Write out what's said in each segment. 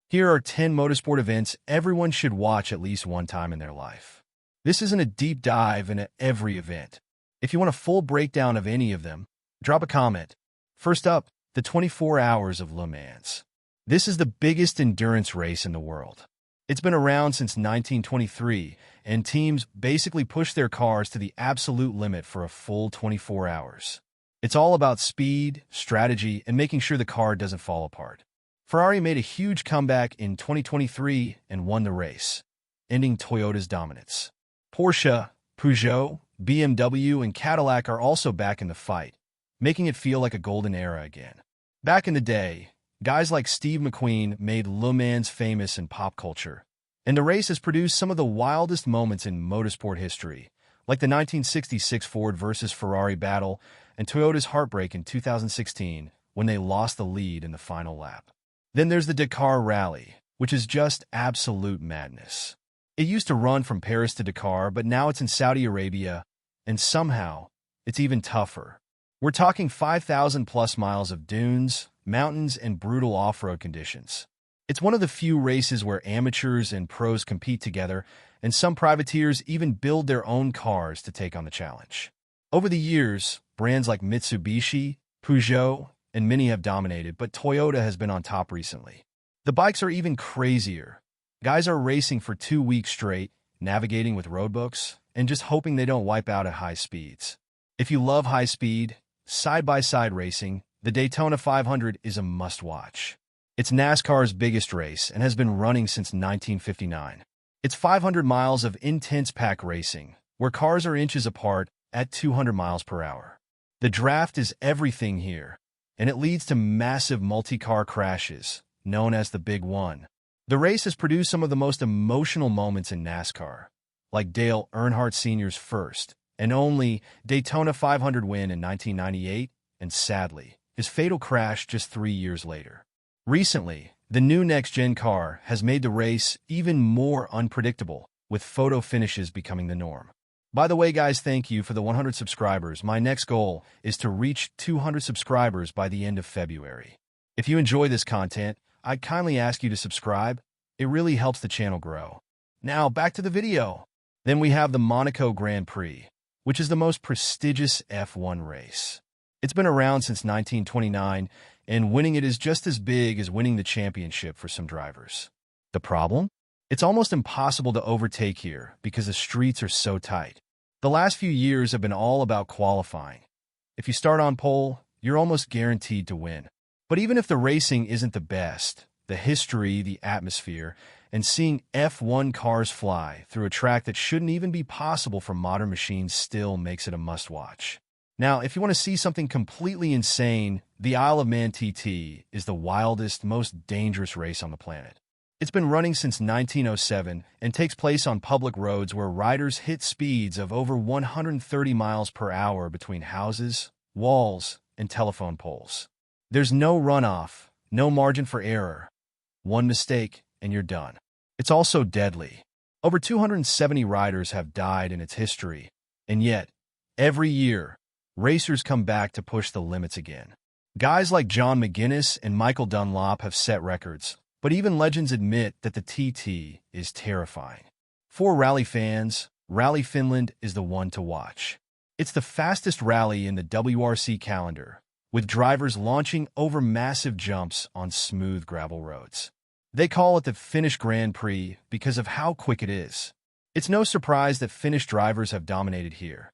Here are 10 motorsport events everyone should watch at least one time in their life. This isn't a deep dive into every event. If you want a full breakdown of any of them, drop a comment. First up, the 24 Hours of Le Mans. This is the biggest endurance race in the world. It's been around since 1923, and teams basically push their cars to the absolute limit for a full 24 hours. It's all about speed, strategy, and making sure the car doesn't fall apart. Ferrari made a huge comeback in 2023 and won the race, ending Toyota's dominance. Porsche, Peugeot, BMW, and Cadillac are also back in the fight, making it feel like a golden era again. Back in the day, guys like Steve McQueen made Le Mans famous in pop culture, and the race has produced some of the wildest moments in motorsport history, like the 1966 Ford versus Ferrari battle and Toyota's heartbreak in 2016 when they lost the lead in the final lap. Then there's the Dakar Rally, which is just absolute madness. It used to run from Paris to Dakar, but now it's in Saudi Arabia, and somehow, it's even tougher. We're talking 5,000-plus miles of dunes, mountains, and brutal off-road conditions. It's one of the few races where amateurs and pros compete together, and some privateers even build their own cars to take on the challenge. Over the years, brands like Mitsubishi, Peugeot, and many have dominated, but Toyota has been on top recently. The bikes are even crazier. Guys are racing for 2 weeks straight, navigating with roadbooks, and just hoping they don't wipe out at high speeds. If you love high speed, side-by-side racing, the Daytona 500 is a must-watch. It's NASCAR's biggest race and has been running since 1959. It's 500 miles of intense pack racing, where cars are inches apart at 200 miles per hour. The draft is everything here, and it leads to massive multi-car crashes, known as the Big One. The race has produced some of the most emotional moments in NASCAR, like Dale Earnhardt Sr.'s first and only Daytona 500 win in 1998, and sadly, his fatal crash just 3 years later. Recently, the new next-gen car has made the race even more unpredictable, with photo finishes becoming the norm. By the way, guys, thank you for the 100 subscribers. My next goal is to reach 200 subscribers by the end of February. If you enjoy this content, I'd kindly ask you to subscribe. It really helps the channel grow. Now, back to the video. Then we have the Monaco Grand Prix, which is the most prestigious F1 race. It's been around since 1929, and winning it is just as big as winning the championship for some drivers. The problem? It's almost impossible to overtake here because the streets are so tight. The last few years have been all about qualifying. If you start on pole, you're almost guaranteed to win. But even if the racing isn't the best, the history, the atmosphere, and seeing F1 cars fly through a track that shouldn't even be possible for modern machines still makes it a must-watch. Now, if you want to see something completely insane, the Isle of Man TT is the wildest, most dangerous race on the planet. It's been running since 1907 and takes place on public roads where riders hit speeds of over 130 miles per hour between houses, walls, and telephone poles. There's no runoff, no margin for error. One mistake, and you're done. It's also deadly. Over 270 riders have died in its history, and yet, every year, racers come back to push the limits again. Guys like John McGuinness and Michael Dunlop have set records, but even legends admit that the TT is terrifying. For rally fans, Rally Finland is the one to watch. It's the fastest rally in the WRC calendar, with drivers launching over massive jumps on smooth gravel roads. They call it the Finnish Grand Prix because of how quick it is. It's no surprise that Finnish drivers have dominated here.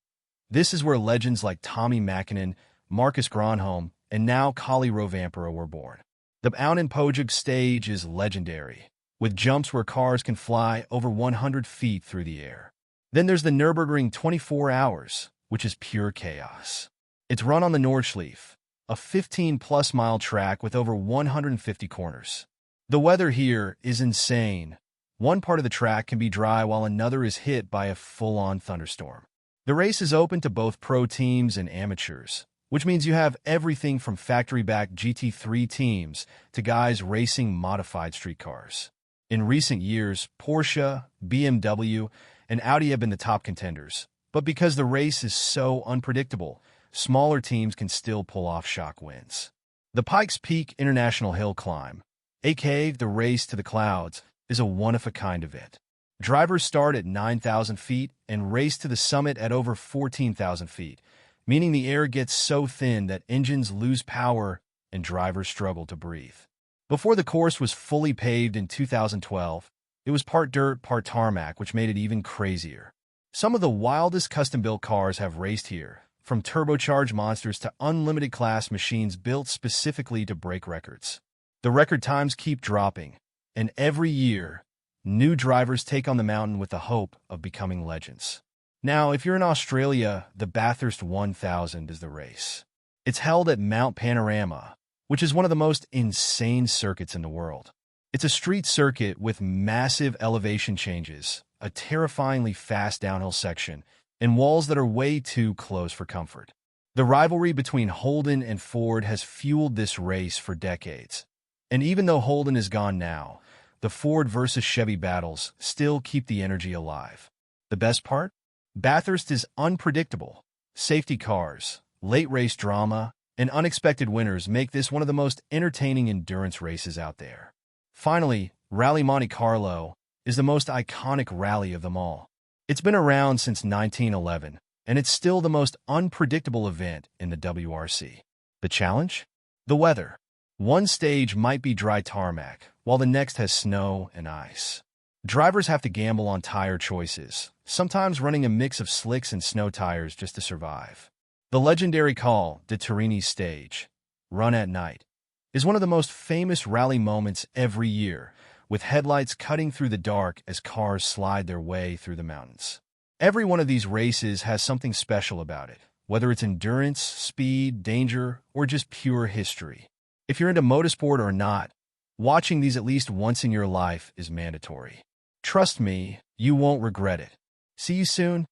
This is where legends like Tommy Mäkinen, Marcus Gronholm, and now Kalle Rovanperä were born. The Aunenpojug stage is legendary, with jumps where cars can fly over 100 feet through the air. Then there's the Nürburgring 24 Hours, which is pure chaos. It's run on the Nordschleife, a 15-plus mile track with over 150 corners. The weather here is insane. One part of the track can be dry while another is hit by a full-on thunderstorm. The race is open to both pro teams and amateurs, which means you have everything from factory-backed GT3 teams to guys racing modified street cars. In recent years, Porsche, BMW, and Audi have been the top contenders, but because the race is so unpredictable, smaller teams can still pull off shock wins. The Pikes Peak International Hill Climb aka the Race to the Clouds, is a one-of-a-kind event. Drivers start at 9,000 feet and race to the summit at over 14,000 feet, meaning the air gets so thin that engines lose power and drivers struggle to breathe. Before the course was fully paved in 2012, it was part dirt, part tarmac, which made it even crazier. Some of the wildest custom-built cars have raced here, from turbocharged monsters to unlimited-class machines built specifically to break records. The record times keep dropping, and every year, new drivers take on the mountain with the hope of becoming legends. Now, if you're in Australia, the Bathurst 1000 is the race. It's held at Mount Panorama, which is one of the most insane circuits in the world. It's a street circuit with massive elevation changes, a terrifyingly fast downhill section, and walls that are way too close for comfort. The rivalry between Holden and Ford has fueled this race for decades. And even though Holden is gone now, the Ford versus Chevy battles still keep the energy alive. The best part? Bathurst is unpredictable. Safety cars, late race drama, and unexpected winners make this one of the most entertaining endurance races out there. Finally, Rally Monte Carlo is the most iconic rally of them all. It's been around since 1911, and it's still the most unpredictable event in the WRC. The challenge? The weather. One stage might be dry tarmac, while the next has snow and ice. Drivers have to gamble on tire choices, sometimes running a mix of slicks and snow tires just to survive. The legendary Col de Turini stage, run at night, is one of the most famous rally moments every year, with headlights cutting through the dark as cars slide their way through the mountains. Every one of these races has something special about it, whether it's endurance, speed, danger, or just pure history. If you're into motorsport or not, watching these at least once in your life is mandatory. Trust me, you won't regret it. See you soon.